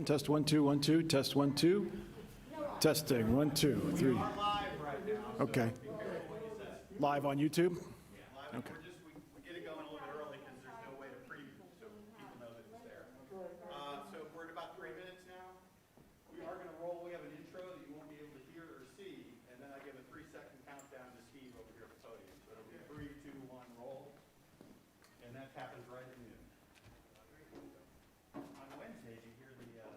again. Test 1 2 1 2. Test 1 2. Testing 1 2 3. Okay. Live on YouTube. Okay. We get it going a little bit early because there's no way to preview, so people know that it's there. So we're at about 3 minutes now. We are going to roll. We have an intro that you won't be able to hear or see, and then I give a 3-second countdown to Steve over here at the podium. So it'll be 3, 2, 1, roll, and that happens right at noon. On Wednesdays, you hear the siren.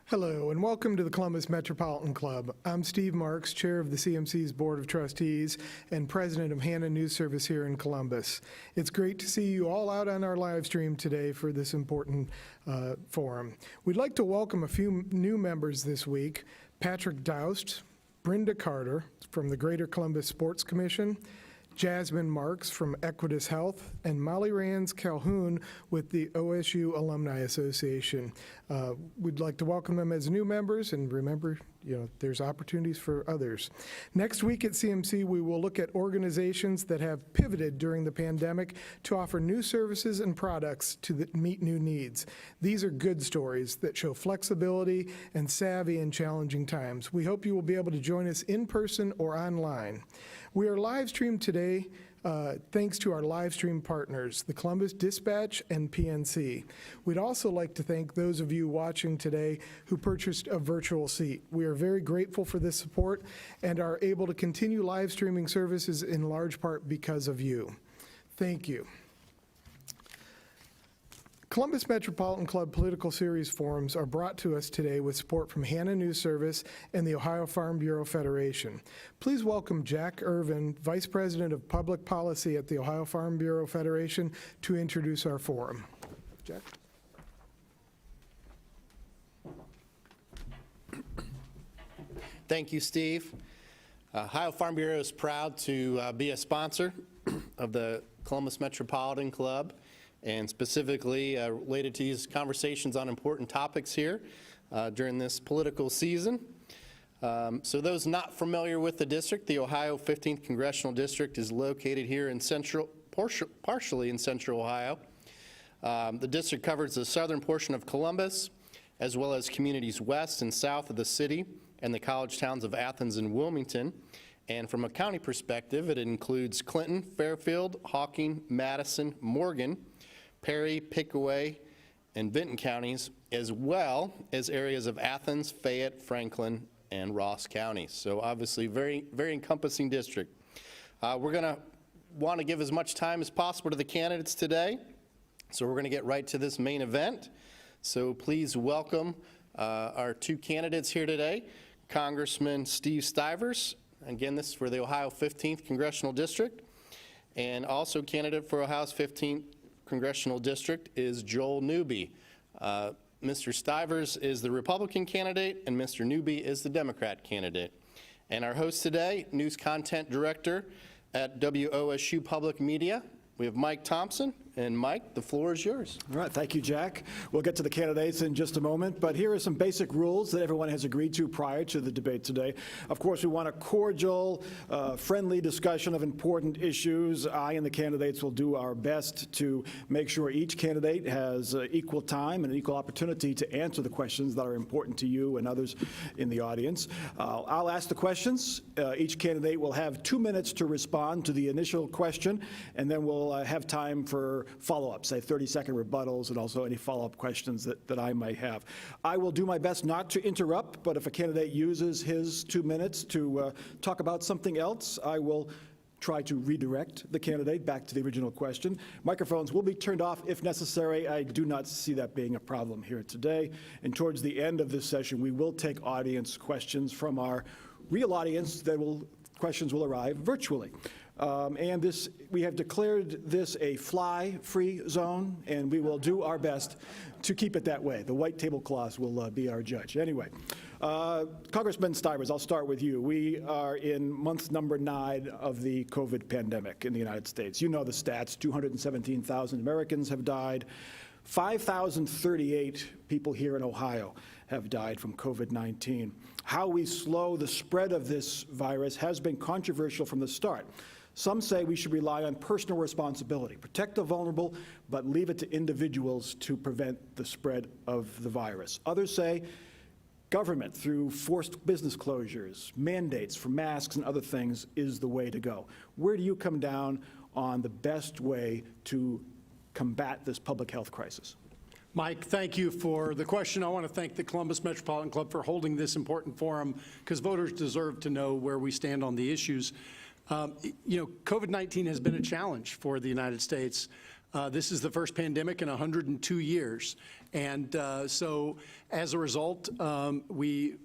Hello, and welcome to the Columbus Metropolitan Club. I'm Steve Marks, Chair of the CMC's Board of Trustees and President of Hannah News Service here in Columbus. It's great to see you all out on our live stream today for this important forum. We'd like to welcome a few new members this week: Patrick Doust, Brenda Carter from the Greater Columbus Sports Commission, Jasmine Marks from Equitas Health, and Molly Rands Calhoun with the OSU Alumni Association. We'd like to welcome them as new members, and remember, there's opportunities for others. Next week at CMC, we will look at organizations that have pivoted during the pandemic to offer new services and products to meet new needs. These are good stories that show flexibility and savvy in challenging times. We hope you will be able to join us in person or online. We are live streamed today thanks to our live stream partners, the Columbus Dispatch and PNC. We'd also like to thank those of you watching today who purchased a virtual seat. We are very grateful for this support and are able to continue live streaming services in large part because of you. Thank you. Columbus Metropolitan Club Political Series forums are brought to us today with support from Hannah News Service and the Ohio Farm Bureau Federation. Please welcome Jack Irvin, Vice President of Public Policy at the Ohio Farm Bureau Federation, to introduce our forum. Jack? Thank you, Steve. Ohio Farm Bureau is proud to be a sponsor of the Columbus Metropolitan Club, and specifically related to these conversations on important topics here during this political season. So those not familiar with the district, the Ohio 15th Congressional District is located here in partially in central Ohio. The district covers the southern portion of Columbus, as well as communities west and south of the city and the college towns of Athens and Wilmington. And from a county perspective, it includes Clinton, Fairfield, Hawking, Madison, Morgan, Perry, Pickaway, and Vinton counties, as well as areas of Athens, Fayette, Franklin, and Ross counties. So obviously very, very encompassing district. We're going to want to give as much time as possible to the candidates today. So we're going to get right to this main event. So please welcome our two candidates here today, Congressman Steve Stivers. Again, this is for the Ohio 15th Congressional District. And also candidate for Ohio's 15th Congressional District is Joel Newby. Mr. Stivers is the Republican candidate and Mr. Newby is the Democrat candidate. And our host today, News Content Director at WOSU Public Media, we have Mike Thompson. And Mike, the floor is yours. All right, thank you, Jack. We'll get to the candidates in just a moment, but here are some basic rules that everyone has agreed to prior to the debate today. Of course, we want a cordial, friendly discussion of important issues. I and the candidates will do our best to make sure each candidate has equal time and an equal opportunity to answer the questions that are important to you and others in the audience. I'll ask the questions. Each candidate will have 2 minutes to respond to the initial question, and then we'll have time for follow-ups, say 30-second rebuttals, and also any follow-up questions that I might have. I will do my best not to interrupt, but if a candidate uses his 2 minutes to talk about something else, I will try to redirect the candidate back to the original question. Microphones will be turned off if necessary. I do not see that being a problem here today. And towards the end of this session, we will take audience questions from our real audience. Questions will arrive virtually. And we have declared this a fly-free zone, and we will do our best to keep it that way. The white tablecloths will be our judge. Anyway, Congressman Stivers, I'll start with you. We are in month number 9 of the COVID pandemic in the United States. You know the stats. 217,000 Americans have died. 5,038 people here in Ohio have died from COVID-19. How we slow the spread of this virus has been controversial from the start. Some say we should rely on personal responsibility, protect the vulnerable, but leave it to individuals to prevent the spread of the virus. Others say government, through forced business closures, mandates for masks and other things, is the way to go. Where do you come down on the best way to combat this public health crisis? Mike, thank you for the question. I want to thank the Columbus Metropolitan Club for holding this important forum, because voters deserve to know where we stand on the issues. COVID-19 has been a challenge for the United States. This is the first pandemic in 102 years. And so as a result, we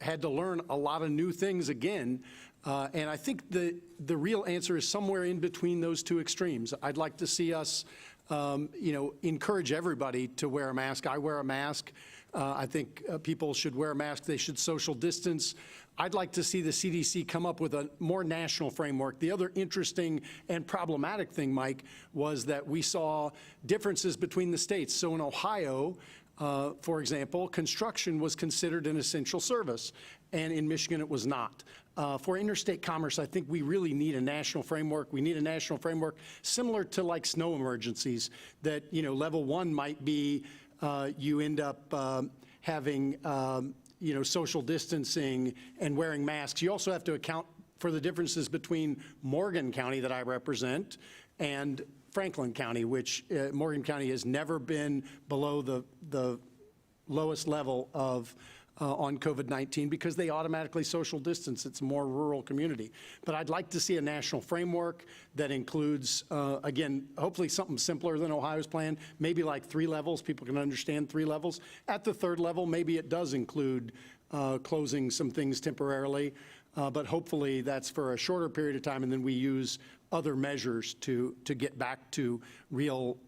had to learn a lot of new things again. And I think the real answer is somewhere in between those two extremes. I'd like to see us encourage everybody to wear a mask. I wear a mask I think people should wear a mask. They should social distance. I'd like to see the CDC come up with a more national framework. The other interesting and problematic thing, Mike, was that we saw differences between the states. So in Ohio, for example, construction was considered an essential service, and in Michigan it was not. For interstate commerce, I think we really need a national framework. We need a national framework similar to like snow emergencies, that, you know, level 1 might be you end up having you know, social distancing and wearing masks. You also have to account for the differences between Morgan County, that I represent, and Franklin County, which Morgan County has never been below the lowest level of on COVID-19 because they automatically social distance. It's a more rural community. But I'd like to see a national framework that includes, again, hopefully something simpler than Ohio's plan, maybe like 3 levels. People can understand 3 levels. At the 3rd level, maybe it does include closing some things temporarily, but hopefully that's for a shorter period of time, and then we use other measures to get back to real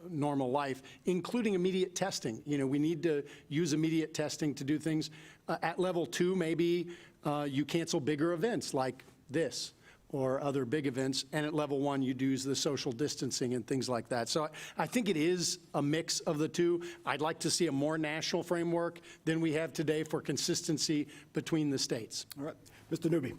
normal life, including immediate testing. You know, we need to use immediate testing to do things. At level 2, maybe you cancel bigger events like this or other big events, and at level 1, you do the social distancing and things like that. So I think it is a mix of the two. I'd like to see a more national framework than we have today for consistency between the states. All right. Mr. Newby.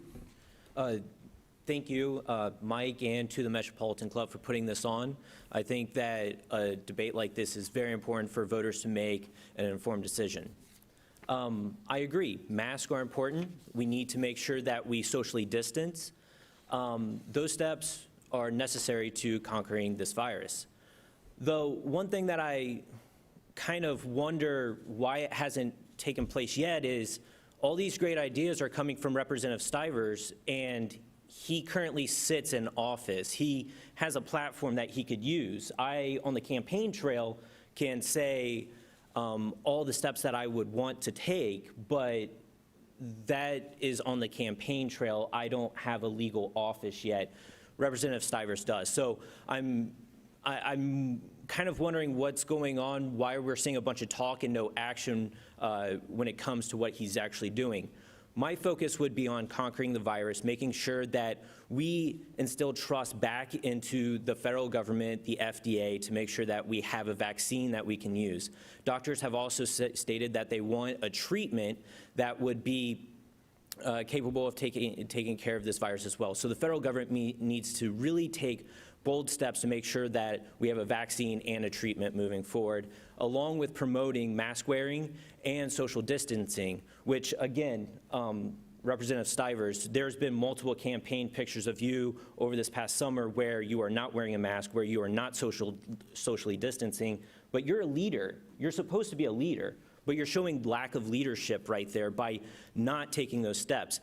Thank you, Mike, and to the Metropolitan Club for putting this on. I think that a debate like this is very important for voters to make an informed decision. I agree, masks are important. We need to make sure that we socially distance. Those steps are necessary to conquering this virus. Though one thing that I kind of wonder why it hasn't taken place yet is all these great ideas are coming from Representative Stivers, and he currently sits in office. He has a platform that he could use. I, on the campaign trail, can say all the steps that I would want to take, but that is on the campaign trail. I don't have a legal office yet. Representative Stivers does. So I'm kind of wondering what's going on, why we're seeing a bunch of talk and no action when it comes to what he's actually doing. My focus would be on conquering the virus, making sure that we instill trust back into the federal government, the FDA, to make sure that we have a vaccine that we can use. Doctors have also stated that they want a treatment that would be capable of taking care of this virus as well. So the federal government needs to really take bold steps to make sure that we have a vaccine and a treatment moving forward, along with promoting mask wearing and social distancing, which again, Representative Stivers, there's been multiple campaign pictures of you over this past summer where you are not wearing a mask, where you are not socially distancing, but you're a leader. You're supposed to be a leader, but you're showing lack of leadership right there by not taking those steps.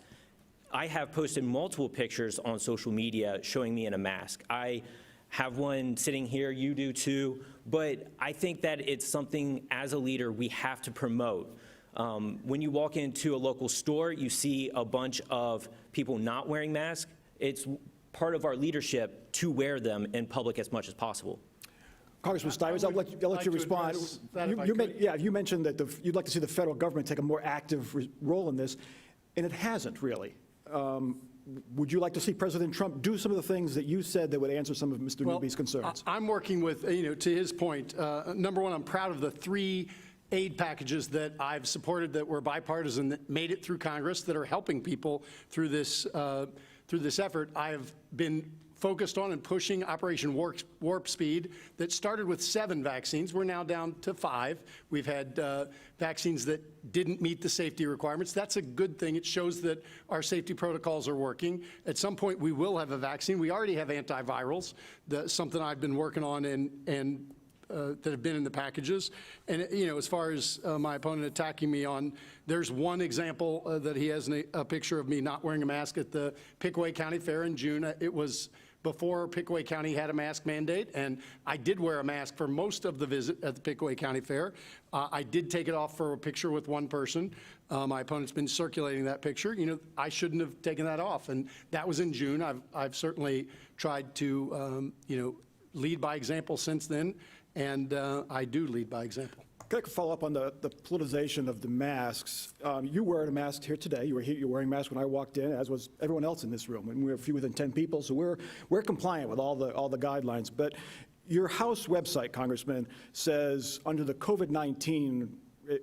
I have posted multiple pictures on social media showing me in a mask. I have one sitting here, you do too, but I think that it's something as a leader we have to promote. When you walk into a local store, you see a bunch of people not wearing masks. It's part of our leadership to wear them in public as much as possible. Congressman Stivers, I'll let you respond. You mentioned that you'd like to see the federal government take a more active role in this, and it hasn't really. Would you like to see President Trump do some of the things that you said that would answer some of Mr. Newby's concerns? I'm working with, to his point, number one, I'm proud of the 3 aid packages that I've supported that were bipartisan, that made it through Congress, that are helping people through this effort. I have been focused on and pushing Operation Warp Speed that started with 7 vaccines. We're now down to 5. We've had vaccines that didn't meet the safety requirements. That's a good thing. It shows that our safety protocols are working. At some point, we will have a vaccine. We already have antivirals, something I've been working on and that have been in the packages. And, as far as my opponent attacking me on, there's one example that he has a picture of me not wearing a mask at the Pickaway County Fair in June. It was before Pickaway County had a mask mandate, and I did wear a mask for most of the visit at the Pickaway County Fair. I did take it off for a picture with one person. My opponent's been circulating that picture. I shouldn't have taken that off, and that was in June. I've certainly tried to, lead by example since then, and I do lead by example. Can I follow up on the politicization of the masks? You were a mask here today. You were wearing a mask when I walked in, as was everyone else in this room. And we were fewer than 10 people, so we're compliant with all the guidelines. But your House website, Congressman, says under the COVID-19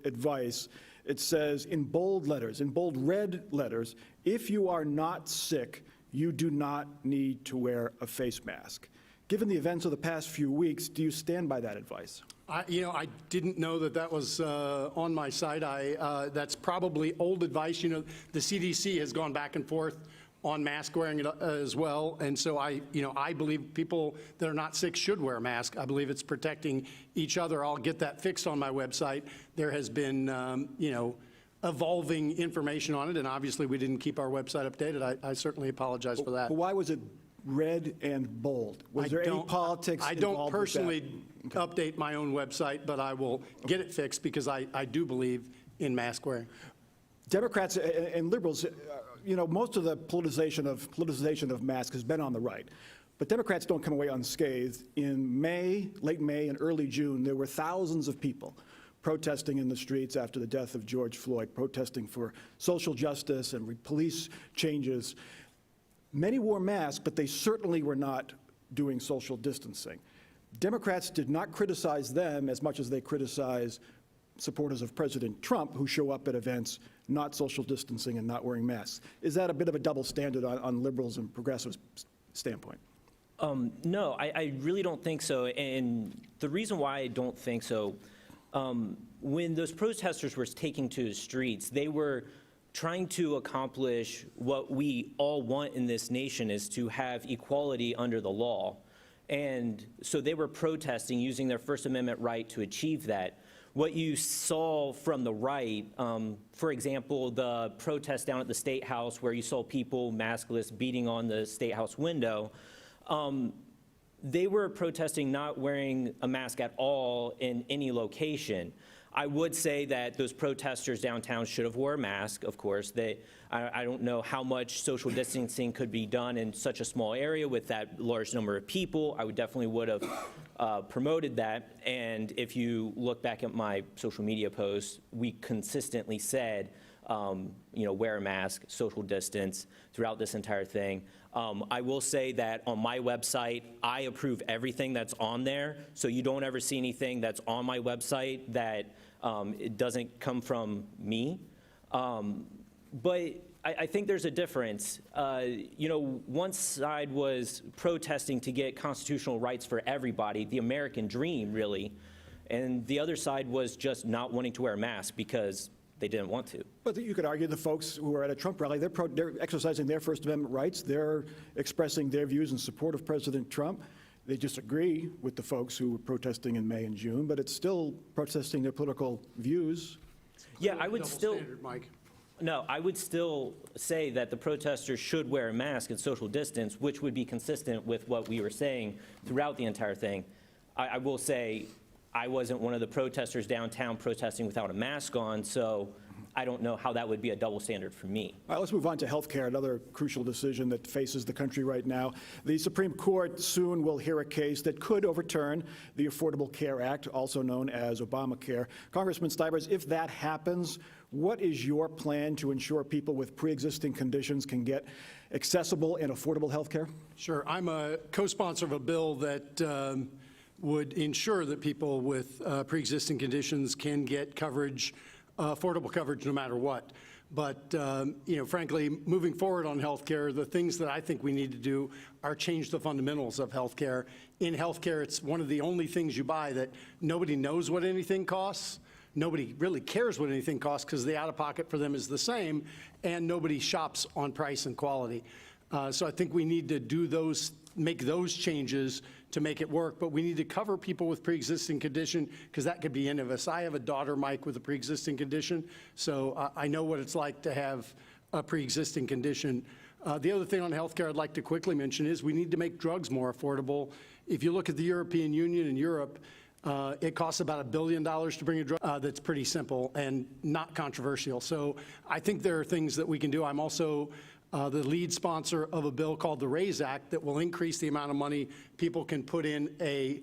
advice, it says in bold letters, in bold red letters, if you are not sick, you do not need to wear a face mask. Given the events of the past few weeks, do you stand by that advice? I didn't know that was on my site. That's probably old advice. The CDC has gone back and forth on mask wearing as well, and so I believe people that are not sick should wear a mask. I believe it's protecting each other. I'll get that fixed on my website. There has been, evolving information on it, and obviously we didn't keep our website updated. I certainly apologize for that. But why was it red and bold? Was there any politics I involved don't with that? personally update my own website, but I will get it fixed because I do believe in mask wearing. Democrats and liberals, most of the politicization of masks has been on the right. But Democrats don't come away unscathed. In May, late May and early June, there were thousands of people protesting in the streets after the death of George Floyd, protesting for social justice and police changes. Many wore masks, but they certainly were not doing social distancing. Democrats did not criticize them as much as they criticize supporters of President Trump who show up at events not social distancing and not wearing masks. Is that a bit of a double standard on liberals and progressives' standpoint? No, I really don't think so. And the reason why I don't think so, when those protesters were taking to the streets, they were trying to accomplish what we all want in this nation, is to have equality under the law. And so they were protesting, using their First Amendment right to achieve that. What you saw from the right, for example, the protest down at the State House where you saw people maskless beating on the State House window, they were protesting not wearing a mask at all in any location. I would say that those protesters downtown should have wore a mask, of course. I don't know how much social distancing could be done in such a small area with that large number of people. I would have promoted that. And if you look back at my social media posts, we consistently said, wear a mask, social distance throughout this entire thing. I will say that on my website, I approve everything that's on there. So you don't ever see anything that's on my website that it doesn't come from me. But I think there's a difference. One side was protesting to get constitutional rights for everybody, the American dream, really. And the other side was just not wanting to wear a mask because they didn't want to. But you could argue the folks who are at a Trump rally, they're exercising their First Amendment rights. They're expressing their views in support of President Trump. They disagree with the folks who were protesting in May and June, but it's still protesting their political views. Yeah, I would Double still. standard, Mike. No, I would still say that the protesters should wear a mask and social distance, which would be consistent with what we were saying throughout the entire thing. I will say I wasn't one of the protesters downtown protesting without a mask on, so I don't know how that would be a double standard for me. All right, let's move on to health care, another crucial decision that faces the country right now. The Supreme Court soon will hear a case that could overturn the Affordable Care Act, also known as Obamacare. Congressman Stivers, if that happens, what is your plan to ensure people with pre-existing conditions can get accessible and affordable health care? Sure. I'm a co-sponsor of a bill that would ensure that people with pre-existing conditions can get coverage, affordable coverage no matter what. But, frankly, moving forward on health care, the things that I think we need to do are change the fundamentals of health care. In health care, it's one of the only things you buy that nobody knows what anything costs. Nobody really cares what anything costs because the out-of-pocket for them is the same, and nobody shops on price and quality. So I think we need to make those changes to make it work, but we need to cover people with pre-existing condition because that could be any of us. I have a daughter, Mike, with a pre-existing condition, so I know what it's like to have a pre-existing condition. The other thing on healthcare I'd like to quickly mention is we need to make drugs more affordable. If you look at the European Union and Europe, it costs about $1 billion to bring a drug that's pretty simple and not controversial. So I think there are things that we can do. I'm also the lead sponsor of a bill called the RAISE Act that will increase the amount of money people can put in a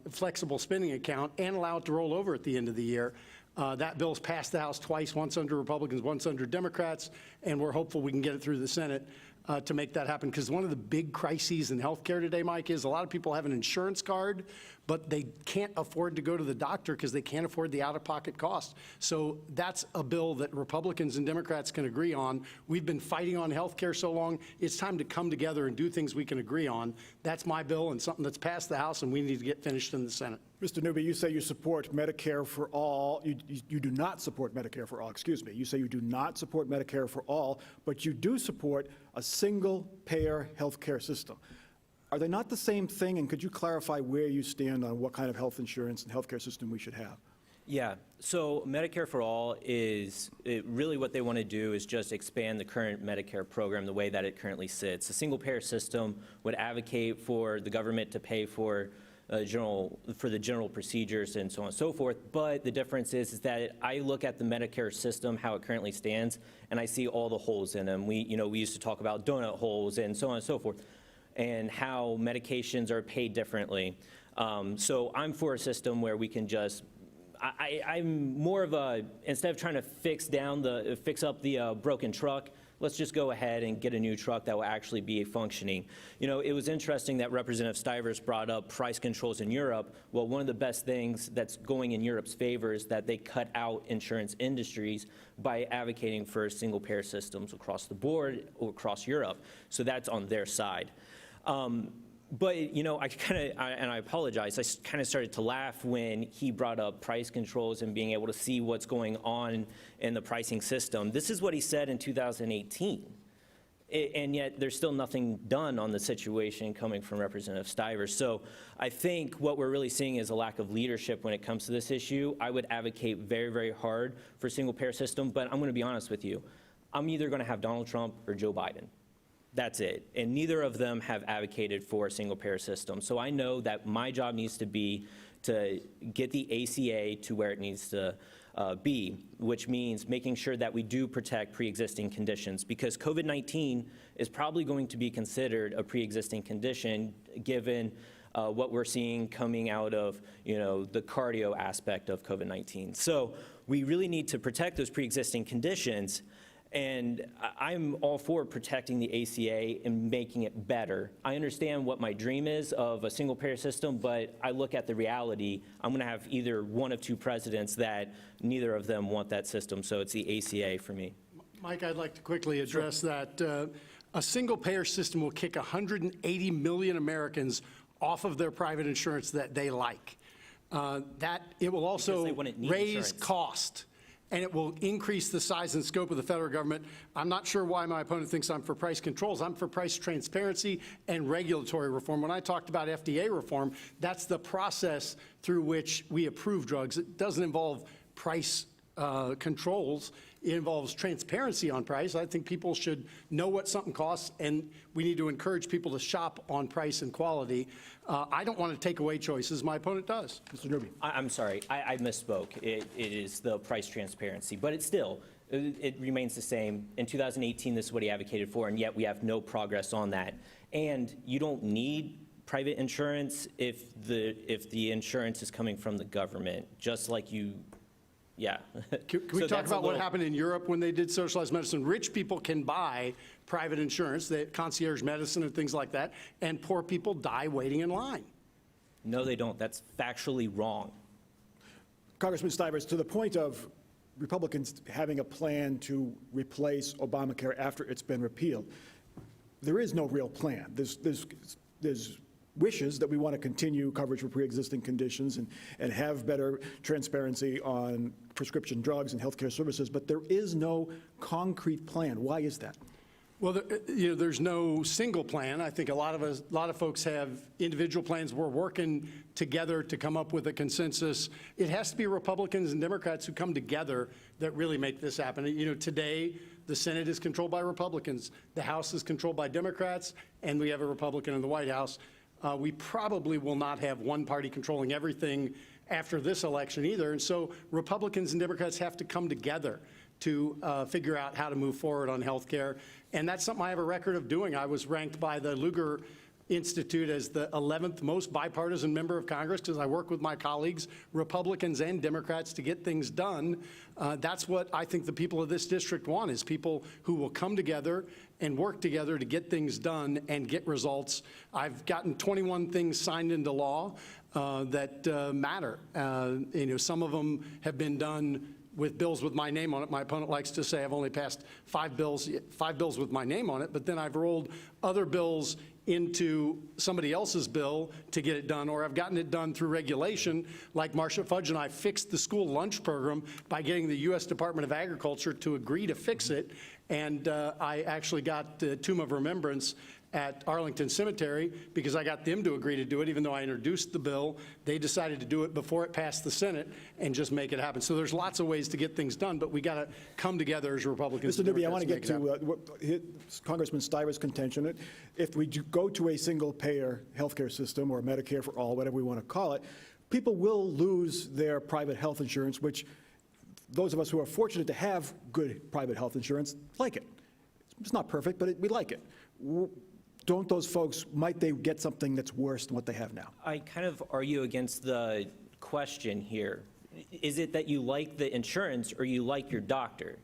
flexible spending account and allow it to roll over at the end of the year. That bill's passed the House twice, once under Republicans, once under Democrats, and we're hopeful we can get it through the Senate to make that happen. Because one of the big crises in healthcare today, Mike, is a lot of people have an insurance card, but they can't afford to go to the doctor because they can't afford the out-of-pocket cost. So that's a bill that Republicans and Democrats can agree on. We've been fighting on healthcare so long, it's time to come together and do things we can agree on. That's my bill and something that's passed the House, and we need to get finished in the Senate. Mr. Newby, you say you support Medicare for all. You do not support Medicare for all, excuse me. You say you do not support Medicare for all, but you do support a single-payer health care system. Are they not the same thing, and could you clarify where you stand on what kind of health insurance and health care system we should have? Yeah, so Medicare for All really what they want to do is just expand the current Medicare program the way that it currently sits. A single-payer system would advocate for the government to pay for the general procedures and so on and so forth, but the difference is that I look at the Medicare system, how it currently stands, and I see all the holes in them. We used to talk about donut holes and so on and so forth, and how medications are paid differently. So I'm for a system where we can just, I'm more of a, instead of trying to fix up the broken truck, let's just go ahead and get a new truck that will actually be functioning. It was interesting that Representative Stivers brought up price controls in Europe. Well, one of the best things that's going in Europe's favor is that they cut out insurance industries by advocating for single-payer systems across the board or across Europe. So that's on their side. But, I apologize, I kind of started to laugh when he brought up price controls and being able to see what's going on in the pricing system. This is what he said in 2018. And yet there's still nothing done on the situation coming from Representative Stivers. So I think what we're really seeing is a lack of leadership when it comes to this issue. I would advocate very, very hard for a single-payer system, but I'm going to be honest with you. I'm either going to have Donald Trump or Joe Biden. That's it. And neither of them have advocated for a single-payer system. So I know that my job needs to be to get the ACA to where it needs to be, which means making sure that we do protect pre-existing conditions, because COVID-19 is probably going to be considered a pre-existing condition given what we're seeing coming out of the cardio aspect of COVID-19. So we really need to protect those pre-existing conditions. And I'm all for protecting the ACA and making it better. I understand what my dream is of a single-payer system, but I look at the reality. I'm going to have either one of two presidents that neither of them want that system, so it's the ACA for me. Mike, I'd like to quickly address that. A single-payer system will kick 180 million Americans off of their private insurance that they like. It will also raise cost. And it will increase the size and scope of the federal government. I'm not sure why my opponent thinks I'm for price controls. I'm for price transparency and regulatory reform. When I talked about FDA reform, that's the process through which we approve drugs. It doesn't involve price controls. It involves transparency on price. I think people should know what something costs, and we need to encourage people to shop on price and quality. I don't want to take away choices. My opponent does. Mr. Newby. I'm sorry, I misspoke. It is the price transparency, but it remains the same. In 2018, this is what he advocated for, and yet we have no progress on that. And you don't need private insurance if the insurance is coming from the government, just like you. Yeah. Can we talk about what happened in Europe when they did socialized medicine? Rich people can buy private insurance, concierge medicine and things like that, and poor people die waiting in line. No, they don't. That's factually wrong. Congressman Stivers, to the point of Republicans having a plan to replace Obamacare after it's been repealed, there is no real plan. There's wishes that we want to continue coverage for pre-existing conditions and have better transparency on prescription drugs and healthcare services, but there is no concrete plan. Why is that? Well, there's no single plan. I think a lot of folks have individual plans. We're working together to come up with a consensus. It has to be Republicans and Democrats who come together that really make this happen. Today, the Senate is controlled by Republicans. The House is controlled by Democrats, and we have a Republican in the White House. We probably will not have one party controlling everything after this election either. And so Republicans and Democrats have to come together to figure out how to move forward on health care. And that's something I have a record of doing. I was ranked by the Lugar institute as the 11th most bipartisan member of Congress, because I work with my colleagues, Republicans and Democrats, to get things done. That's what I think the people of this district want, is people who will come together and work together to get things done and get results. I've gotten 21 things signed into law that matter. Some of them have been done with bills with my name on it. My opponent likes to say I've only passed five bills with my name on it, but then I've rolled other bills into somebody else's bill to get it done, or I've gotten it done through regulation, like Marcia Fudge and I fixed the school lunch program by getting the U.S. Department of Agriculture to agree to fix it, and I actually got the Tomb of Remembrance at Arlington Cemetery because I got them to agree to do it, even though I introduced the bill. They decided to do it before it passed the Senate and just make it happen. So there's lots of ways to get things done, but we got to come together as Republicans. Mr. Newby, I want to Democrats get make it to Congressman Stiver's contention. If we go to a single-payer healthcare system, or Medicare for all, whatever we want to call it, people will lose their private health insurance, which those of us who are fortunate to have good private health insurance like it. It's not perfect, but we like it. Don't those folks, might they get something that's worse than what they have now? I kind of argue against the question here. Is it that you like the insurance or you like your doctor?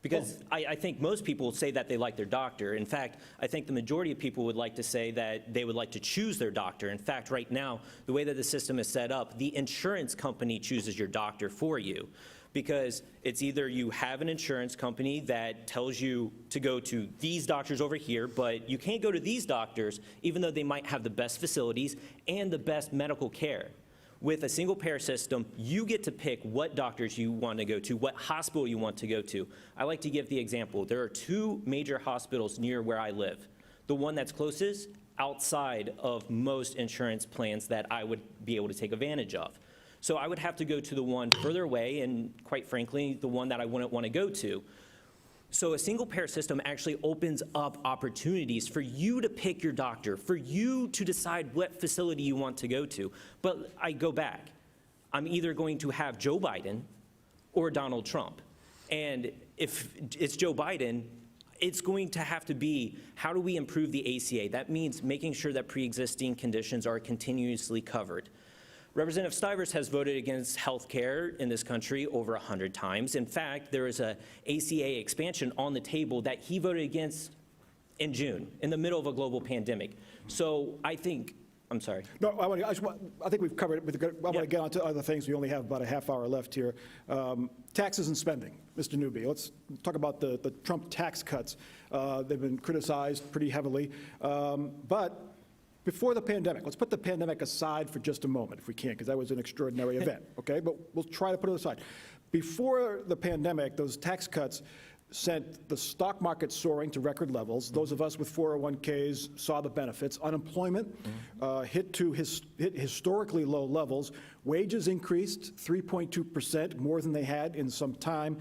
Because I think most people say that they like their doctor. In fact, I think the majority of people would like to say that they would like to choose their doctor. In fact, right now, the way that the system is set up, the insurance company chooses your doctor for you. Because it's either you have an insurance company that tells you to go to these doctors over here, but you can't go to these doctors even though they might have the best facilities and the best medical care. With a single payer system, you get to pick what doctors you want to go to, what hospital you want to go to. I like to give the example. There are two major hospitals near where I live. The one that's closest, outside of most insurance plans that I would be able to take advantage of. So I would have to go to the one further away, and quite frankly, the one that I wouldn't want to go to. So a single payer system actually opens up opportunities for you to pick your doctor, for you to decide what facility you want to go to. But I go back. I'm either going to have Joe Biden or Donald Trump. And if it's Joe Biden, it's going to have to be, how do we improve the ACA? That means making sure that pre-existing conditions are continuously covered. Representative Stivers has voted against health care in this country over 100 times. In fact, there is a ACA expansion on the table that he voted against in June, in the middle of a global pandemic. So I think, I'm sorry. No, I think we've covered it. I want to get on to other things. We only have about a half hour left here. Taxes and spending, Mr. Newby. Let's talk about the Trump tax cuts. They've been criticized pretty heavily. But before the pandemic, let's put the pandemic aside for just a moment, if we can, because that was an extraordinary event, okay? But we'll try to put it aside. Before the pandemic, those tax cuts sent the stock market soaring to record levels. Those of us with 401ks saw the benefits. Unemployment hit historically low levels. Wages increased 3.2%, more than they had in some time.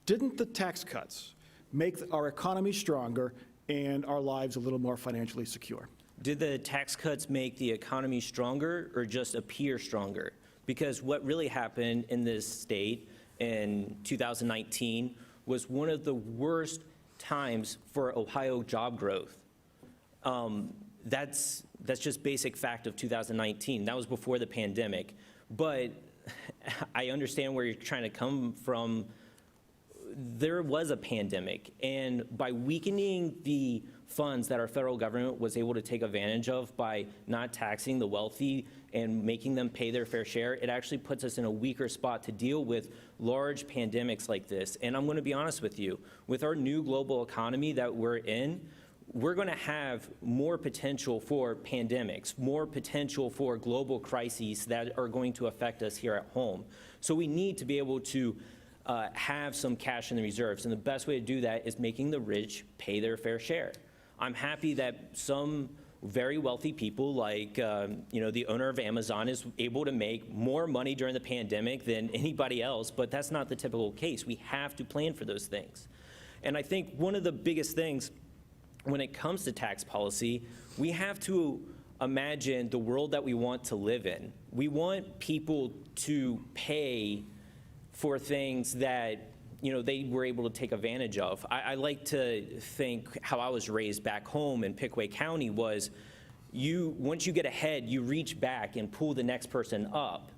Didn't the tax cuts make our economy stronger and our lives a little more financially secure? Did the tax cuts make the economy stronger or just appear stronger? Because what really happened in this state in 2019 was one of the worst times for Ohio job growth. That's just basic fact of 2019. That was before the pandemic. But I understand where you're trying to come from. There was a pandemic, and by weakening the funds that our federal government was able to take advantage of by not taxing the wealthy and making them pay their fair share, it actually puts us in a weaker spot to deal with large pandemics like this. And I'm going to be honest with you, with our new global economy that we're in, we're going to have more potential for pandemics, more potential for global crises that are going to affect us here at home. So we need to be able to have some cash in the reserves. And the best way to do that is making the rich pay their fair share. I'm happy that some very wealthy people like the owner of Amazon is able to make more money during the pandemic than anybody else, but that's not the typical case. We have to plan for those things. And I think one of the biggest things when it comes to tax policy, we have to imagine the world that we want to live in. We want people to pay for things that they were able to take advantage of. I like to think how I was raised back home in Pickaway County was, once you get ahead, you reach back and pull the next person up.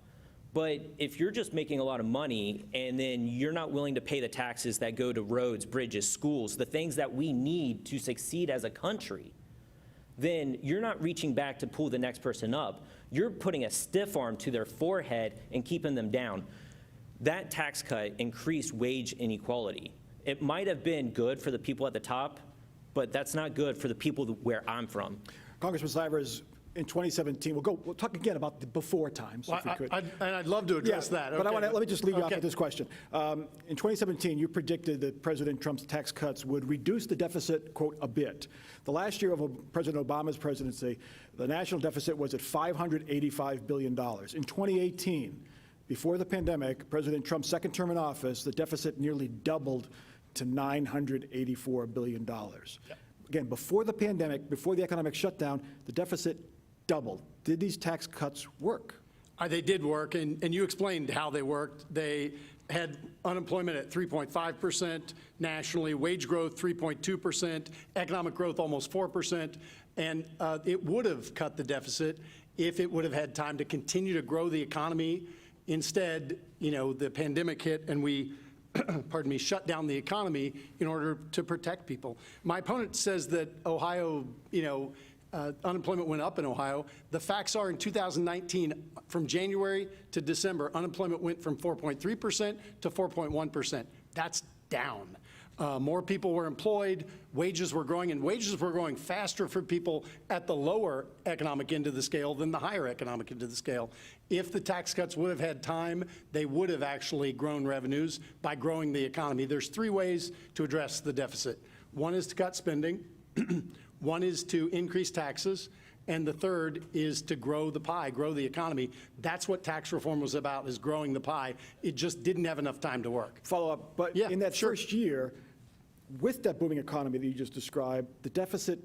But if you're just making a lot of money and then you're not willing to pay the taxes that go to roads, bridges, schools, the things that we need to succeed as a country, then you're not reaching back to pull the next person up. You're putting a stiff arm to their forehead and keeping them down. That tax cut increased wage inequality. It might have been good for the people at the top, but that's not good for the people where I'm from. Congressman Stivers, in 2017, we'll talk again about the before times, if we could. I'd love to address that. But Okay. let me just leave you off Okay. with this question. In 2017, you predicted that President Trump's tax cuts would reduce the deficit, quote, a bit. The last year of President Obama's presidency, the national deficit was at $585 billion. In 2018, before the pandemic, President Trump's second term in office, the deficit nearly doubled to $984 billion. Again, before the pandemic, before the economic shutdown, the deficit doubled. Did these tax cuts work? They did work, and you explained how they worked. They had unemployment at 3.5% nationally, wage growth 3.2%, economic growth almost 4%, and it would have cut the deficit if it would have had time to continue to grow the economy. Instead, the pandemic hit and we pardon me, shut down the economy in order to protect people. My opponent says that Ohio, unemployment went up in Ohio. The facts are in 2019, from January to December, unemployment went from 4.3% to 4.1%. That's down. More people were employed, wages were growing, and wages were growing faster for people at the lower economic end of the scale than the higher economic end of the scale. If the tax cuts would have had time, they would have actually grown revenues by growing the economy. There's three ways to address the deficit. One is to cut spending, one is to increase taxes, and the third is to grow the pie, grow the economy. That's what tax reform was about, is growing the pie. It just didn't have enough time to work. Follow up, but Yeah, in that sure. first year, with that booming economy that you just described, the deficit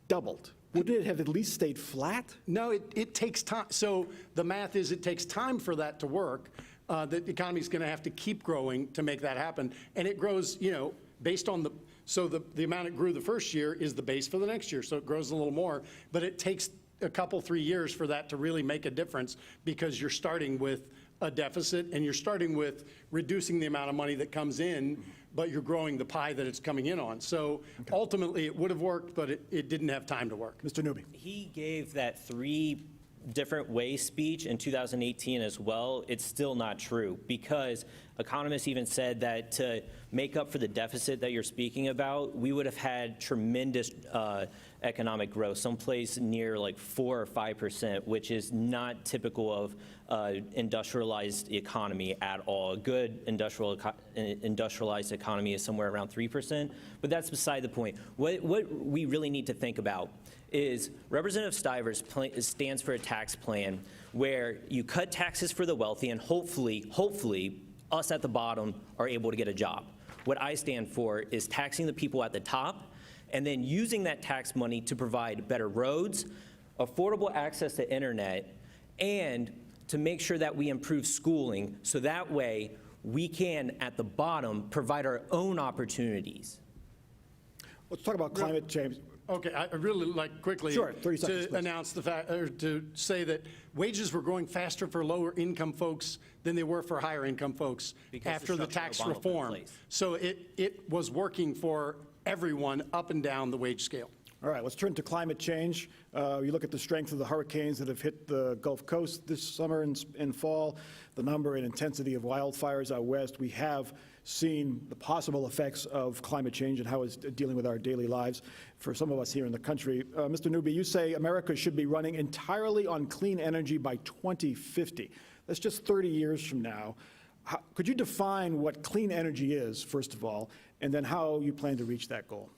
doubled. Wouldn't it have at least stayed flat? No, it takes time. So the math is it takes time for that to work. The economy is going to have to keep growing to make that happen. And it grows, based on the amount it grew the first year is the base for the next year. So it grows a little more. But it takes a couple, 3 years for that to really make a difference because you're starting with a deficit and you're starting with reducing the amount of money that comes in, but you're growing the pie that it's coming in on. So ultimately it would have worked, but it didn't have time to work. Mr. Newby. He gave that 3 different ways speech in 2018 as well. It's still not true because economists even said that to make up for the deficit that you're speaking about, we would have had tremendous economic growth, someplace near like 4 or 5%, which is not typical of industrialized economy at all. A good industrialized economy is somewhere around 3%, but that's beside the point. What we really need to think about is Representative Stivers stands for a tax plan where you cut taxes for the wealthy and hopefully us at the bottom are able to get a job. What I stand for is taxing the people at the top and then using that tax money to provide better roads, affordable access to internet, and to make sure that we improve schooling so that way we can, at the bottom, provide our own opportunities. Let's talk about climate change. Okay, I really like quickly Sure, 30 seconds, to please. announce the fact, or to say that wages were growing faster for lower income folks than they were for higher income folks Because after the structural tax Obama put in reform. place. So it was working for everyone up and down the wage scale. All right, let's turn to climate change. You look at the strength of the hurricanes that have hit the Gulf Coast this summer and fall, the number and intensity of wildfires out west. We have seen the possible effects of climate change and how it's dealing with our daily lives for some of us here in the country. Mr. Newby, you say America should be running entirely on clean energy by 2050. That's just 30 years from now. Could you define what clean energy is, first of all, and then how you plan to reach that goal?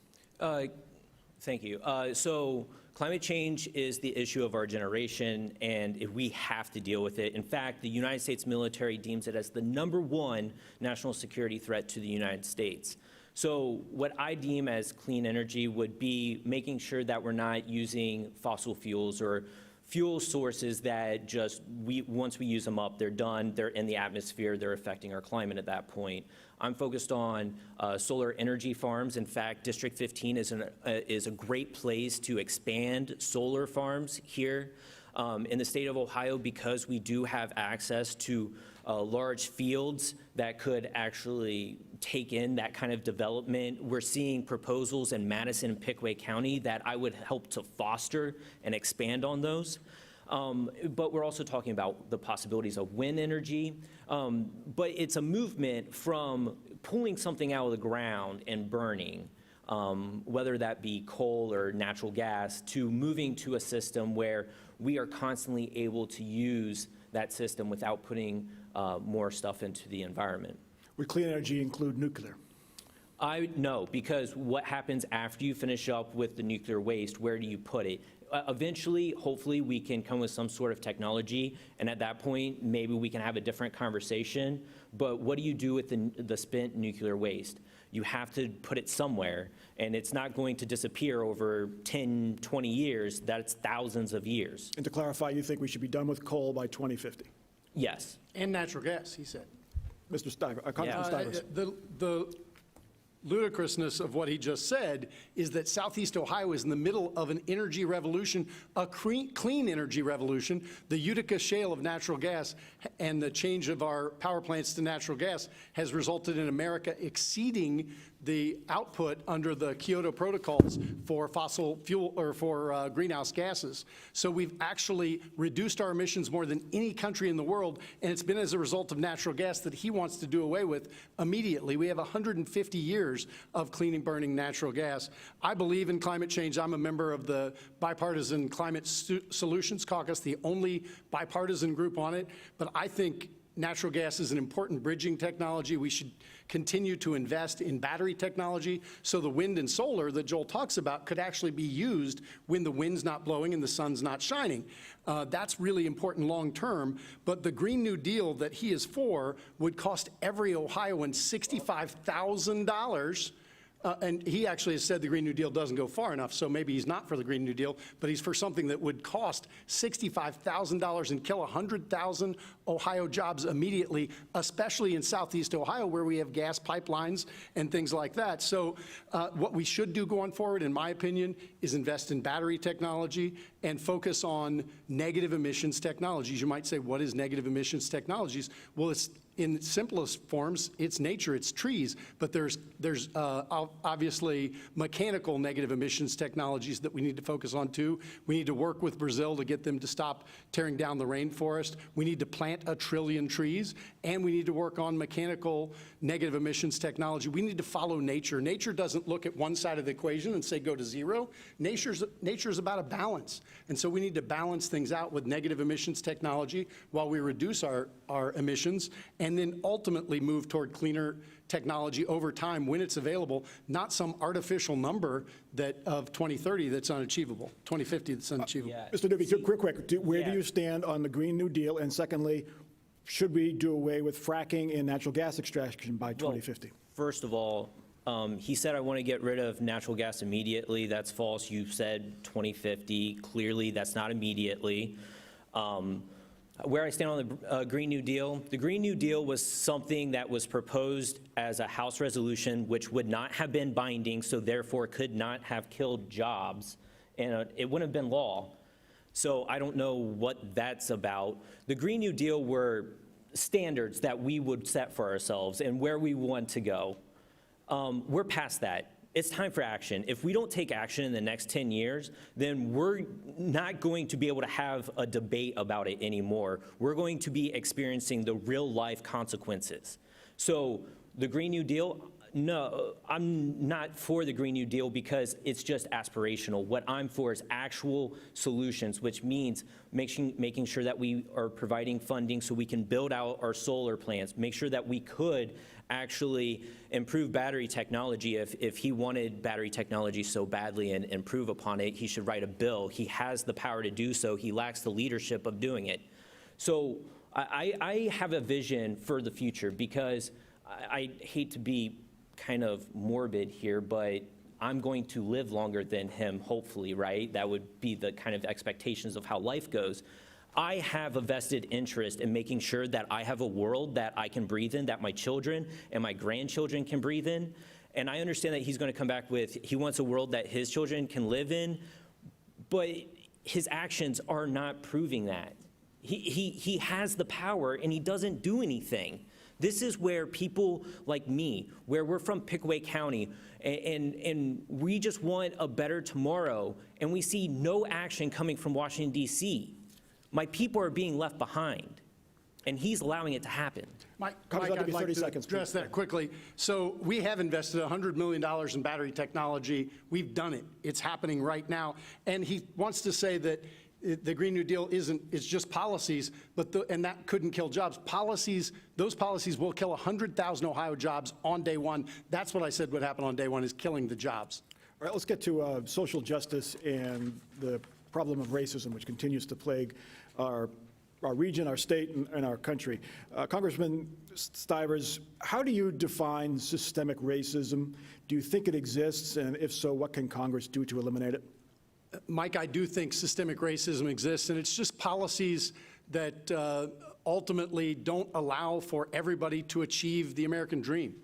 Thank you. So climate change is the issue of our generation, and we have to deal with it. In fact, the United States military deems it as the #1 national security threat to the United States. So what I deem as clean energy would be making sure that we're not using fossil fuels or fuel sources that just, once we use them up, they're done, they're in the atmosphere, they're affecting our climate at that point. I'm focused on solar energy farms. In fact, District 15 is a great place to expand solar farms here in the state of Ohio, because we do have access to large fields that could actually take in that kind of development. We're seeing proposals in Madison and Pickaway County that I would help to foster and expand on those. But we're also talking about the possibilities of wind energy. But it's a movement from pulling something out of the ground and burning, whether that be coal or natural gas, to moving to a system where we are constantly able to use that system without putting more stuff into the environment. Would clean energy include nuclear? No, because what happens after you finish up with the nuclear waste, where do you put it? Eventually, hopefully, we can come with some sort of technology, and at that point, maybe we can have a different conversation. But what do you do with the spent nuclear waste? You have to put it somewhere, and it's not going to disappear over 10, 20 years. That's thousands of years. And to clarify, you think we should be done with coal by 2050? Yes. And natural gas, he said. Mr. Stiver, Congressman Stivers. The ludicrousness of what he just said is that Southeast Ohio is in the middle of an energy revolution, a clean energy revolution. The Utica shale of natural gas and the change of our power plants to natural gas has resulted in America exceeding the output under the Kyoto protocols for fossil fuel or for greenhouse gases. So we've actually reduced our emissions more than any country in the world, and it's been as a result of natural gas that he wants to do away with immediately. We have 150 years of clean and burning natural gas. I believe in climate change. I'm a member of the Bipartisan Climate Solutions Caucus, the only bipartisan group on it, but I think natural gas is an important bridging technology. We should continue to invest in battery technology so the wind and solar that Joel talks about could actually be used when the wind's not blowing and the sun's not shining. That's really important long term, but the Green New Deal that he is for would cost every Ohioan $65,000. And he actually has said the Green New Deal doesn't go far enough, so maybe he's not for the Green New Deal, but he's for something that would cost $65,000 and kill 100,000 Ohio jobs immediately, especially in Southeast Ohio, where we have gas pipelines and things like that. So what we should do going forward, in my opinion, is invest in battery technology and focus on negative emissions technologies. You might say, what is negative emissions technologies? Well, it's in its simplest forms, it's nature, it's trees, but there's obviously mechanical negative emissions technologies that we need to focus on too. We need to work with Brazil to get them to stop tearing down the rainforest. We need to plant 1 trillion trees, and we need to work on mechanical negative emissions technology. We need to follow nature. Nature doesn't look at one side of the equation and say go to zero. Nature's about a balance, and so we need to balance things out with negative emissions technology while we reduce our emissions, and then ultimately move toward cleaner technology over time when it's available, not some artificial number that of 2030 that's unachievable, 2050 that's unachievable. Mr. Newby, quick, where do you stand on the Green New Deal? And secondly, should we do away with fracking and natural gas extraction by 2050? Well, first of all, he said, I want to get rid of natural gas immediately. That's false. You said 2050. Clearly, that's not immediately. Where I stand on the Green New Deal, the Green New Deal was something that was proposed as a House resolution, which would not have been binding, so therefore could not have killed jobs, and it wouldn't have been law. So I don't know what that's about. The Green New Deal were standards that we would set for ourselves and where we want to go. We're past that. It's time for action. If we don't take action in the next 10 years, then we're not going to be able to have a debate about it anymore. We're going to be experiencing the real life consequences. So the Green New Deal, no, I'm not for the Green New Deal because it's just aspirational. What I'm for is actual solutions, which means making sure that we are providing funding so we can build out our solar plants, make sure that we could actually improve battery technology. If he wanted battery technology so badly and improve upon it, he should write a bill. He has the power to do so. He lacks the leadership of doing it. So I have a vision for the future because I hate to be kind of morbid here, but I'm going to live longer than him, hopefully, right? That would be the kind of expectations of how life goes. I have a vested interest in making sure that I have a world that I can breathe in, that my children and my grandchildren can breathe in. And I understand that he's going to come back with, he wants a world that his children can live in, but his actions are not proving that. He has the power and he doesn't do anything. This is where people like me, where we're from Pickaway County, and we just want a better tomorrow, and we see no action coming from Washington, D.C. My people are being left behind, and he's allowing it to happen. Mike, Congressman, I'll give I'd you like 30 to seconds, please. address that quickly. So we have invested $100 million in battery technology. We've done it. It's happening right now. And he wants to say that the Green New Deal it's just policies, and that couldn't kill jobs. Those policies will kill 100,000 Ohio jobs on day one. That's what I said would happen on day one, is killing the jobs. All right, let's get to social justice and the problem of racism, which continues to plague our region, our state, and our country. Congressman Stivers, how do you define systemic racism? Do you think it exists? And if so, what can Congress do to eliminate it? Mike, I do think systemic racism exists, and it's just policies that ultimately don't allow for everybody to achieve the American dream.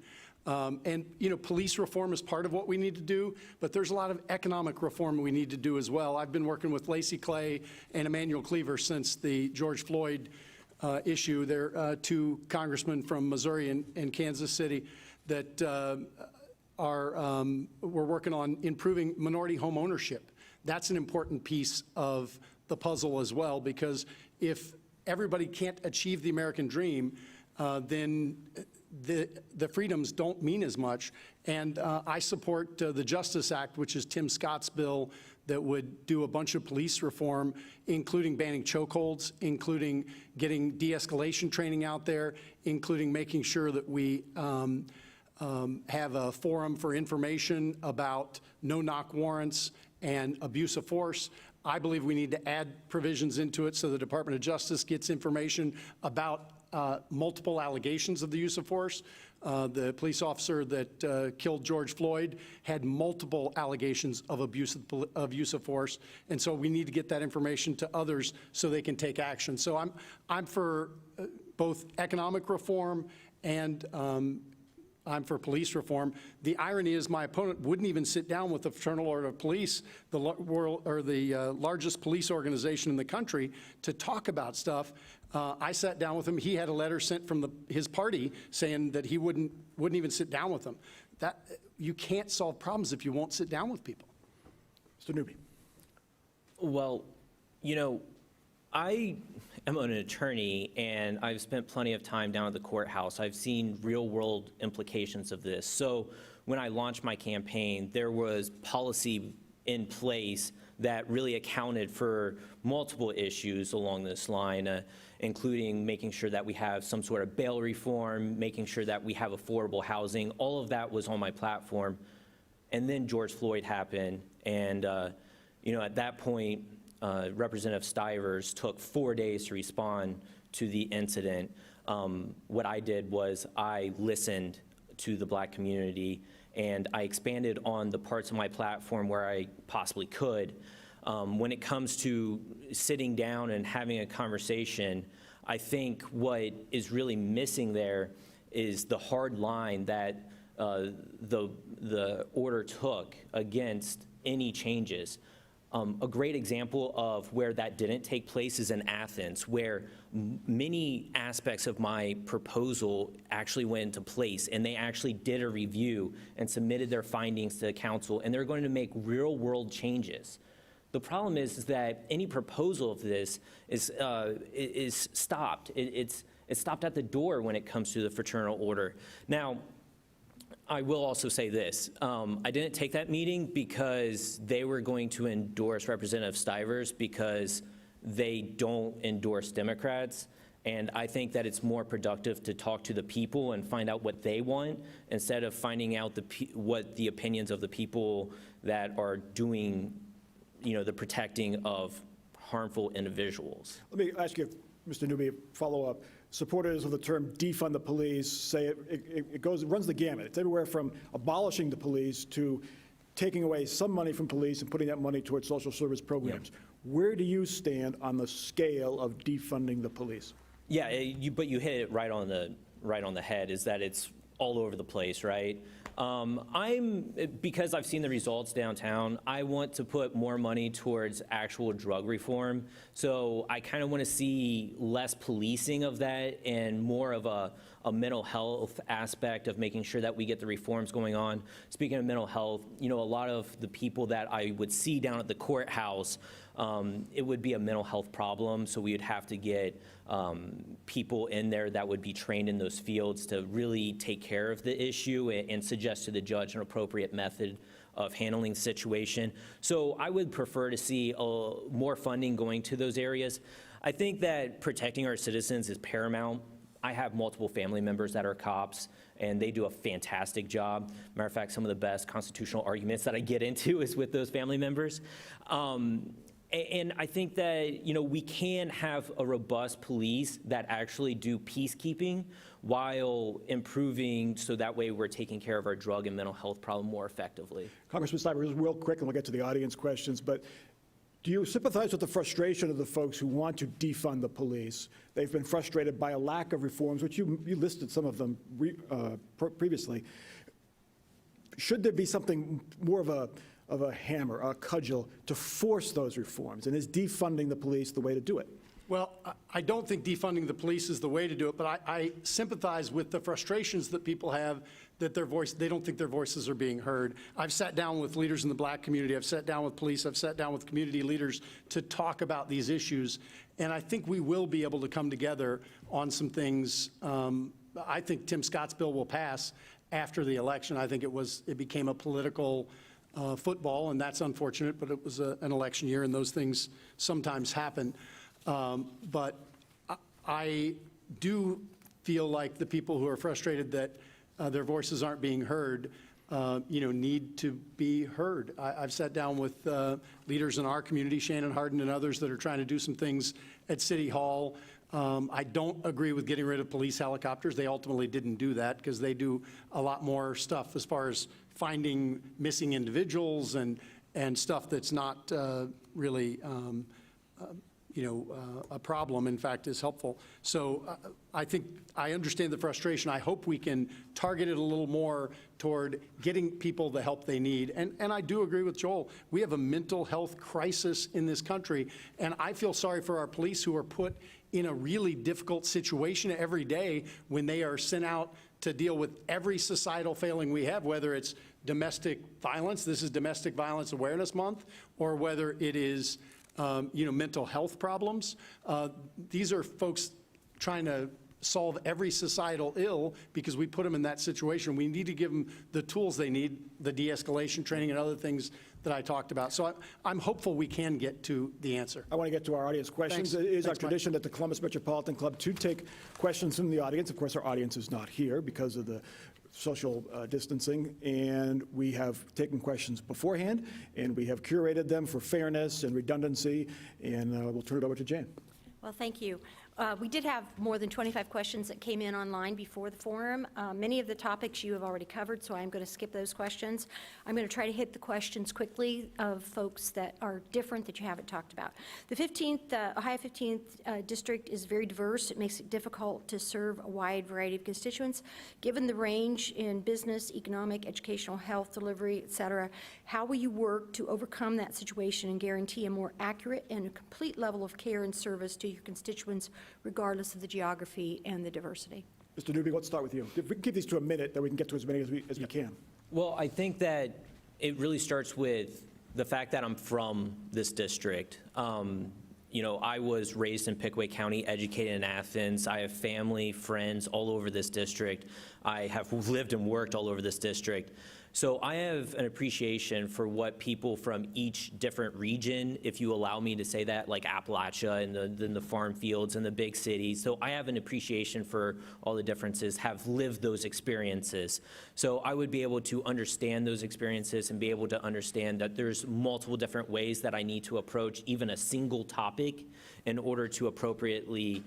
And, police reform is part of what we need to do, but there's a lot of economic reform we need to do as well. I've been working with Lacey Clay and Emmanuel Cleaver since the George Floyd issue. They're two congressmen from Missouri and Kansas City that we're working on improving minority home ownership. That's an important piece of the puzzle as well, because if everybody can't achieve the American dream, then the freedoms don't mean as much. And I support the Justice Act, which is Tim Scott's bill that would do a bunch of police reform, including banning chokeholds, including getting de-escalation training out there, including making sure that we have a forum for information about no-knock warrants and abuse of force. I believe we need to add provisions into it so the Department of Justice gets information about multiple allegations of the use of force. The police officer that killed George Floyd had multiple allegations of use of force, and so we need to get that information to others so they can take action. So I'm for both economic reform and I'm for police reform. The irony is my opponent wouldn't even sit down with the Fraternal Order of Police, the largest police organization in the country, to talk about stuff. I sat down with him. He had a letter sent from his party saying that he wouldn't even sit down with them. You can't solve problems if you won't sit down with people. Mr. Newby. Well, I am an attorney, and I've spent plenty of time down at the courthouse. I've seen real-world implications of this. So when I launched my campaign, there was policy in place that really accounted for multiple issues along this line, including making sure that we have some sort of bail reform, making sure that we have affordable housing. All of that was on my platform. And then George Floyd happened, and at that point, Representative Stivers took 4 days to respond to the incident. What I did was I listened to the Black community, and I expanded on the parts of my platform where I possibly could. When it comes to sitting down and having a conversation, I think what is really missing there is the hard line that the order took against any changes. A great example of where that didn't take place is in Athens, where many aspects of my proposal actually went into place, and they actually did a review and submitted their findings to the council, and they're going to make real-world changes. The problem is that any proposal of this is stopped. It's stopped at the door when it comes to the fraternal order. Now, I will also say this. I didn't take that meeting because they were going to endorse Representative Stivers because they don't endorse Democrats. And I think that it's more productive to talk to the people and find out what they want instead of finding out what the opinions of the people that are doing, the protecting of harmful individuals. Let me ask you, Mr. Newby, a follow-up. Supporters of the term defund the police say it runs the gamut. It's everywhere from abolishing the police to taking away some money from police and putting that money towards social service programs. Where do you stand on the scale of defunding the police? Yeah, but you hit it right on the head, is that it's all over the place, right? Because I've seen the results downtown, I want to put more money towards actual drug reform. So I kind of want to see less policing of that and more of a mental health aspect of making sure that we get the reforms going on. Speaking of mental health, a lot of the people that I would see down at the courthouse, it would be a mental health problem. So we would have to get people in there that would be trained in those fields to really take care of the issue and suggest to the judge an appropriate method of handling the situation. So I would prefer to see more funding going to those areas. I think that protecting our citizens is paramount. I have multiple family members that are cops, and they do a fantastic job. Matter of fact, some of the best constitutional arguments that I get into is with those family members. And I think that, we can have a robust police that actually do peacekeeping while improving, so that way we're taking care of our drug and mental health problem more effectively. Congressman Stivers, real quick, and we'll get to the audience questions, but do you sympathize with the frustration of the folks who want to defund the police? They've been frustrated by a lack of reforms, which you listed some of them previously. Should there be something more of a hammer, a cudgel, to force those reforms? And is defunding the police the way to do it? Well, I don't think defunding the police is the way to do it, but I sympathize with the frustrations that people have that they don't think their voices are being heard. I've sat down with leaders in the black community, I've sat down with police, I've sat down with community leaders to talk about these issues, and I think we will be able to come together on some things. I think Tim Scott's bill will pass after the election. I think it became a political football, and that's unfortunate, but it was an election year, and those things sometimes happen. But I do feel like the people who are frustrated that their voices aren't being heard, need to be heard. I've sat down with leaders in our community, Shannon Hardin and others, that are trying to do some things at City Hall. I don't agree with getting rid of police helicopters. They ultimately didn't do that because they do a lot more stuff as far as finding missing individuals and stuff that's not really a problem, in fact, is helpful. So I think I understand the frustration. I hope we can target it a little more toward getting people the help they need. And I do agree with Joel. We have a mental health crisis in this country, and I feel sorry for our police who are put in a really difficult situation every day when they are sent out to deal with every societal failing we have, whether it's domestic violence, this is Domestic Violence Awareness Month, or whether it is mental health problems. These are folks trying to solve every societal ill because we put them in that situation. We need to give them the tools they need, the de-escalation training and other things that I talked about. So I'm hopeful we can get to the answer. I want to get to our audience questions. Thanks. It is our Thanks, Mike. tradition at the Columbus Metropolitan Club to take questions from the audience. Of course, our audience is not here because of the social distancing, and we have taken questions beforehand, and we have curated them for fairness and redundancy, and we'll turn it over to Jane. Well, thank you. We did have more than 25 questions that came in online before the forum. Many of the topics you have already covered, so I'm going to skip those questions. I'm going to try to hit the questions quickly of folks that are different that you haven't talked about. The Ohio 15th District is very diverse. It makes it difficult to serve a wide variety of constituents. Given the range in business, economic, educational, health, delivery, et cetera, how will you work to overcome that situation and guarantee a more accurate and a complete level of care and service to your constituents regardless of the geography and the diversity? Mr. Newby, let's start with you. If we can keep these to a minute, then we can get to as many as we can. Well, I think that it really starts with the fact that I'm from this district. I was raised in Pickaway County, educated in Athens. I have family, friends all over this district. I have lived and worked all over this district. So I have an appreciation for what people from each different region, if you allow me to say that, like Appalachia and the farm fields and the big cities. So I have an appreciation for all the differences, have lived those experiences. So I would be able to understand those experiences and be able to understand that there's multiple different ways that I need to approach even a single topic in order to appropriately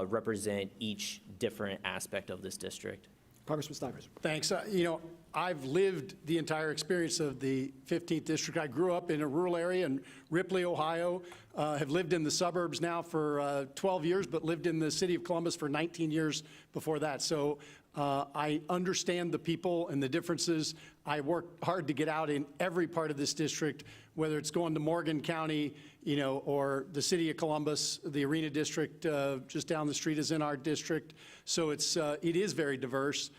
represent each different aspect of this district. Congressman Stivers. Thanks. I've lived the entire experience of the 15th District. I grew up in a rural area in Ripley, Ohio, have lived in the suburbs now for 12 years, but lived in the city of Columbus for 19 years before that. So I understand the people and the differences. I work hard to get out in every part of this district, whether it's going to Morgan County, or the city of Columbus. The Arena District just down the street is in our district. So it is very diverse.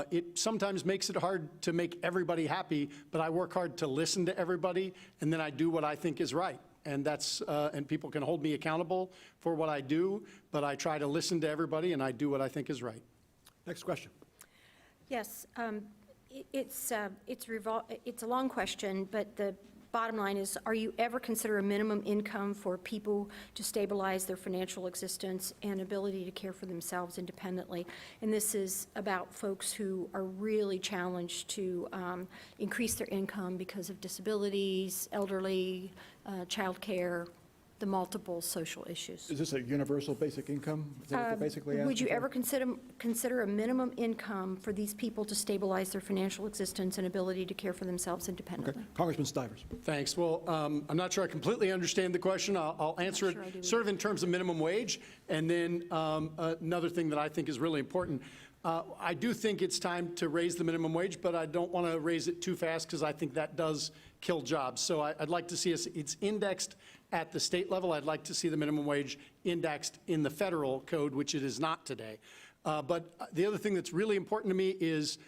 It sometimes makes it hard to make everybody happy, but I work hard to listen to everybody, and then I do what I think is right. And and people can hold me accountable for what I do, but I try to listen to everybody, and I do what I think is right. Next question. Yes, it's a long question, but the bottom line is, are you ever consider a minimum income for people to stabilize their financial existence and ability to care for themselves independently? And this is about folks who are really challenged to increase their income because of disabilities, elderly, childcare, the multiple social issues. Is this a universal basic income? Is that what they're basically Would you asking for? ever consider a minimum income for these people to stabilize their financial existence and ability to care for themselves independently? Okay. Congressman Stivers. Thanks. Well, I'm not sure I completely understand the question. I'll answer sure I do it sort of in terms of minimum wage. And then another thing that I think is really important. I do think it's time to raise the minimum wage, but I don't want to raise it too fast because I think that does kill jobs. So I'd like to see it's indexed at the state level. I'd like to see the minimum wage indexed in the federal code, which it is not today. But the other thing that's really important to me is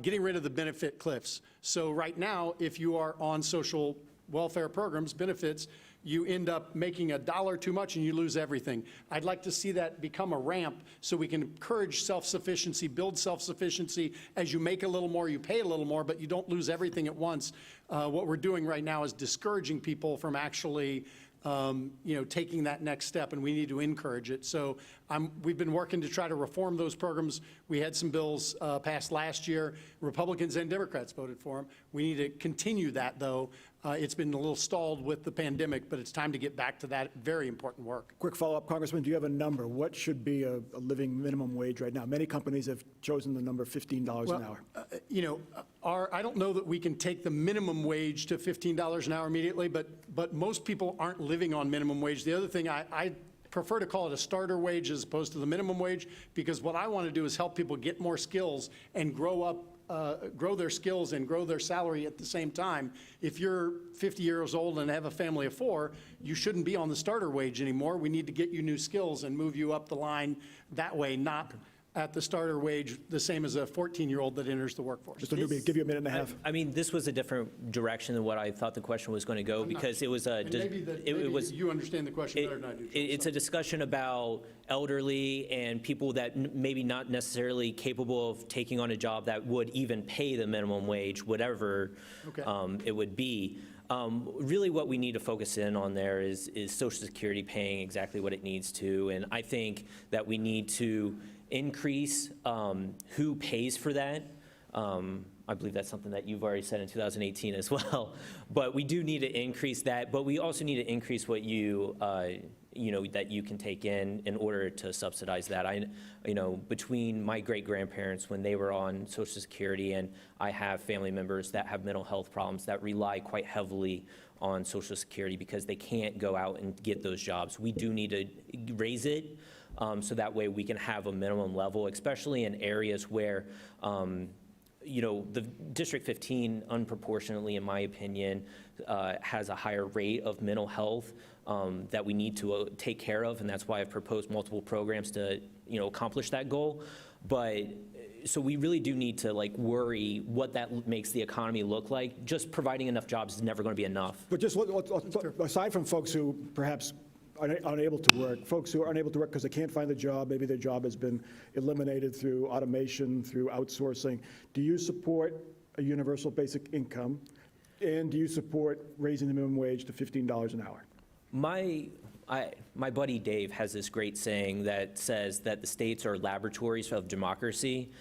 getting rid of the benefit cliffs. So right now, if you are on social welfare programs, benefits, you end up making $1 too much and you lose everything. I'd like to see that become a ramp so we can encourage self-sufficiency, build self-sufficiency. As you make a little more, you pay a little more, but you don't lose everything at once. What we're doing right now is discouraging people from actually taking that next step, and we need to encourage it. So we've been working to try to reform those programs. We had some bills passed last year. Republicans and Democrats voted for them. We need to continue that, though. It's been a little stalled with the pandemic, but it's time to get back to that very important work. Quick follow-up, Congressman, do you have a number? What should be a living minimum wage right now? Many companies have chosen the number $15 an hour. I don't know that we can take the minimum wage to $15 an hour immediately, but most people aren't living on minimum wage. The other thing, I prefer to call it a starter wage as opposed to the minimum wage, because what I want to do is help people get more skills and grow their skills and grow their salary at the same time. If you're 50 years old and have a family of 4, you shouldn't be on the starter wage anymore. We need to get you new skills and move you up the line that way, not at the starter wage, the same as a 14-year-old that enters the workforce. Mr. Newby, give you a minute and a half. I mean, this was a different direction than what I thought the question was going to go, because it was a, Maybe you understand the question better than I do. it's a discussion about elderly and people that maybe not necessarily capable of taking on a job that would even pay the minimum wage, whatever it would be. Really what we need to focus in on there is Social Security paying exactly what it needs to, and I think that we need to increase who pays for that. I believe that's something that you've already said in 2018 as well. But we do need to increase that, but we also need to increase what that you can take in order to subsidize that. Between my great-grandparents when they were on Social Security, and I have family members that have mental health problems that rely quite heavily on Social Security because they can't go out and get those jobs. We do need to raise it so that way we can have a minimum level, especially in areas where the District 15, unproportionately, in my opinion, has a higher rate of mental health that we need to take care of, and that's why I've proposed multiple programs to, accomplish that goal. But so we really do need to worry what that makes the economy look like. Just providing enough jobs is never going to be enough. But just aside from folks who perhaps are unable to work, folks who are unable to work because they can't find a job, maybe their job has been eliminated through automation, through outsourcing, do you support a universal basic income? And do you support raising the minimum wage to $15 an hour? My buddy Dave has this great saying that says that the states are laboratories of democracy.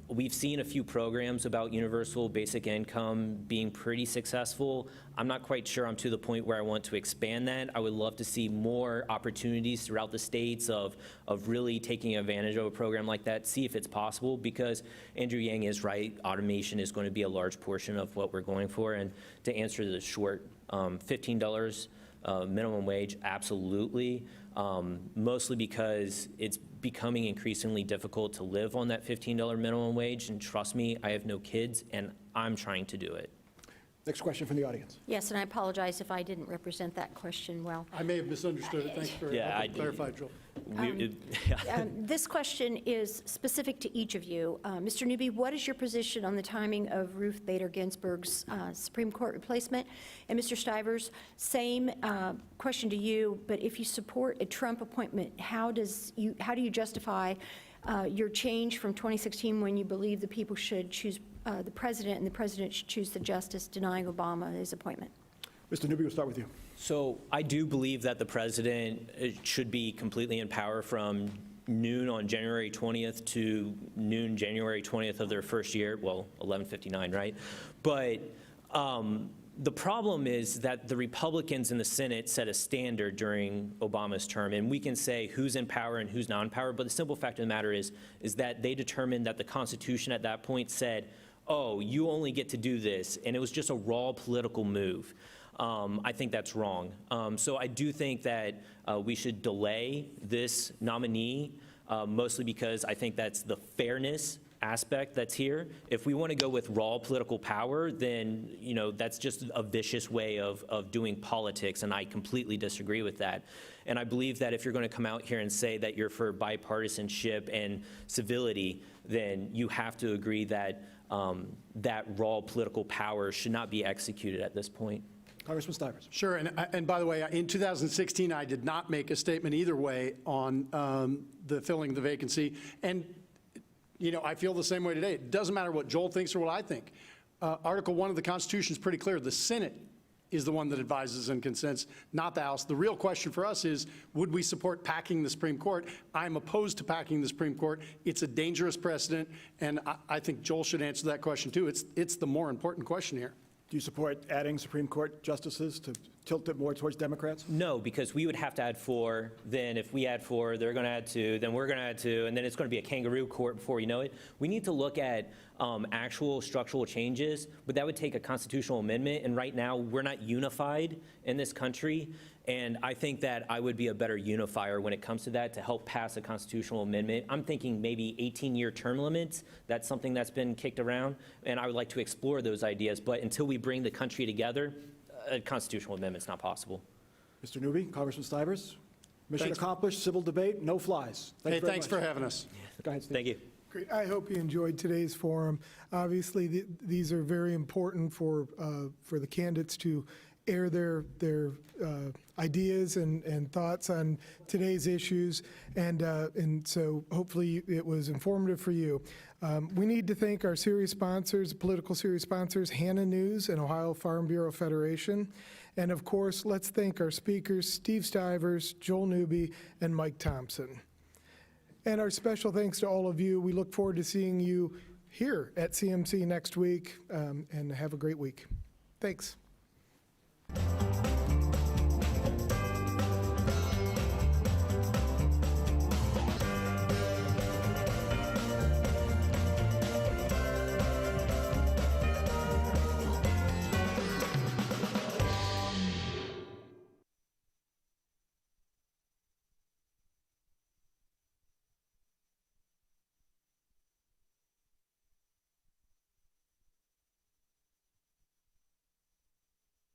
We've seen a few programs about universal basic income being pretty successful. I'm not quite sure I'm to the point where I want to expand that. I would love to see more opportunities throughout the states of really taking advantage of a program like that, see if it's possible, because Andrew Yang is right, automation is going to be a large portion of what we're going for. And to answer the short, $15 minimum wage, absolutely. Mostly because it's becoming increasingly difficult to live on that $15 minimum wage. And trust me, I have no kids, and I'm trying to do it. Next question from the audience. Yes, and I apologize if I didn't represent that question well. I may have misunderstood it. Thanks for helping clarify, Joel. This question is specific to each of you. Mr. Newby, what is your position on the timing of Ruth Bader Ginsburg's Supreme Court replacement? And Mr. Stivers, same question to you, but if you support a Trump appointment, how do you justify your change from 2016 when you believe the people should choose the president and the president should choose the justice, denying Obama his appointment? Mr. Newby, we'll start with you. So I do believe that the president should be completely in power from noon on January 20th to noon January 20th of their first year, well, 11:59, right? But the problem is that the Republicans in the Senate set a standard during Obama's term, and we can say who's in power and who's not in power, but the simple fact of the matter is that they determined that the Constitution at that point said, oh, you only get to do this, and it was just a raw political move. I think that's wrong. So I do think that we should delay this nominee, mostly because I think that's the fairness aspect that's here. If we want to go with raw political power, then that's just a vicious way of doing politics, and I completely disagree with that. And I believe that if you're going to come out here and say that you're for bipartisanship and civility, then you have to agree that that raw political power should not be executed at this point. Congressman Stivers. Sure, and by the way, in 2016, I did not make a statement either way on the filling the vacancy. And, I feel the same way today. It doesn't matter what Joel thinks or what I think. Article 1 of the Constitution is pretty clear. The Senate is the one that advises and consents, not the House. The real question for us is, would we support packing the Supreme Court? I'm opposed to packing the Supreme Court. It's a dangerous precedent, and I think Joel should answer that question too. It's the more important question here. Do you support adding Supreme Court justices to tilt it more towards Democrats? No, because we would have to add 4. Then if we add 4, they're going to add 2. Then we're going to add 2. And then it's going to be a kangaroo court before you know it. We need to look at actual structural changes, but that would take a constitutional amendment. And right now, we're not unified in this country. And I think that I would be a better unifier when it comes to that, to help pass a constitutional amendment. I'm thinking maybe 18-year term limits. That's something that's been kicked around. And I would like to explore those ideas. But until we bring the country together, a constitutional amendment's not possible. Mr. Newby, Congressman Stivers. Mission Thanks. accomplished, civil debate, no flies. Thanks for having us. Go ahead, Steve. Thank you. Great. I hope you enjoyed today's forum. Obviously, these are very important for the candidates to air their ideas and thoughts on today's issues, and so hopefully it was informative for you. We need to thank our series sponsors, political series sponsors, Hannah News and Ohio Farm Bureau Federation. And of course, let's thank our speakers, Steve Stivers, Joel Newby, and Mike Thompson. And our special thanks to all of you. We look forward to seeing you here at CMC next week, and have a great week. Thanks.